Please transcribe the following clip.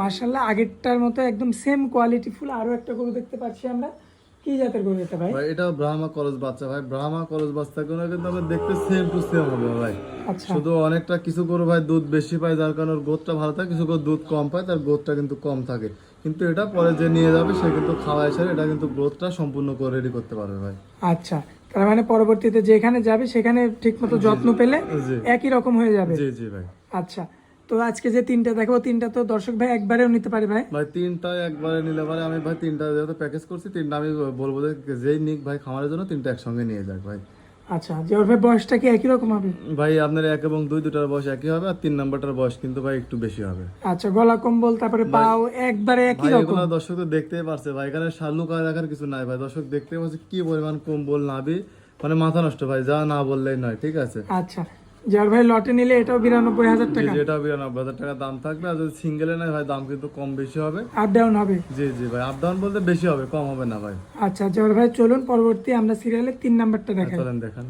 মাশাআল্লাহ আগেরটার মতো একদম সেম কোয়ালিটি ফুল। আরো একটা গরু দেখতে পাচ্ছি আমরা, কি জাতের গরু এটা ভাই? ভাই এটা ব্রাহ্মা করজ বাচ্চা ভাই, ব্রাহ্মা করজ বাচ্চাগুলো কিন্তু আমরা দেখতে সেম টু সেম হবে ভাই। আচ্ছা শুধু অনেকটা কিছু গরু ভাই দুধ বেশি পায়, যার কারণে ওর গোদটা ভালো থাকে, কিছু গরু দুধ কম পায়, তার গোদটা কিন্তু কম থাকে। কিন্তু এটা পরে যে নিয়ে যাবে সে কিন্তু খাওয়ায় সেরে এটা কিন্তু গ্রোথটা সম্পূর্ণ করে রেডি করতে পারবে ভাই। আচ্ছা, তার মানে পরবর্তীতে যেখানে যাবে সেখানে ঠিকমতো যত্ন পেলে জি একই রকম হয়ে যাবে। জি জি ভাই। আচ্ছা, তো আজকে যে তিনটা দেখাবো তিনটা তো দর্শক ভাই একবারেও নিতে পারে ভাই? ভাই তিনটা একবারে নিলে পারে আমি ভাই তিনটা যেহেতু প্যাকেজ করছি, তিনটা আমি বলবো যে যেই নিক ভাই খামারের জন্য তিনটা একসঙ্গে নিয়ে যাক ভাই। আচ্ছা, জিয়াউর ভাই বয়সটা কি একই রকম হবে? ভাই আপনার 1 এবং 2 দুটার বয়স একই হবে, আর 3 নাম্বারটার বয়স কিন্তু ভাই একটু বেশি হবে। আচ্ছা, গলা কম্বল তারপরে পাও একবারে একই ভাই রকম। এগুলো দর্শক তো দেখতেই পারছে ভাই, এখানে শালুক আর রাখার কিছু নাই ভাই, দর্শক দেখতেই পাচ্ছে কি পরিমাণ কম্বল নাবি, মানে মাথা নষ্ট ভাই, যা না বললেই নয়, ঠিক আছে। আচ্ছা, জিয়াউর ভাই লটে নিলে এটাও 92,000 টাকা, যেটা 92,000 টাকা দাম থাকবে, আর যদি সিঙ্গেলে নেয় ভাই দাম কিন্তু কম বেশি হবে। আপ ডাউন হবে। জি জি ভাই, আপ ডাউন বলতে বেশি হবে, কম হবে না ভাই। আচ্ছা জিয়াউর ভাই চলুন পরবর্তী আমরা সিরিয়ালে 3 নাম্বারটা দেখাই। চলেন দেখান।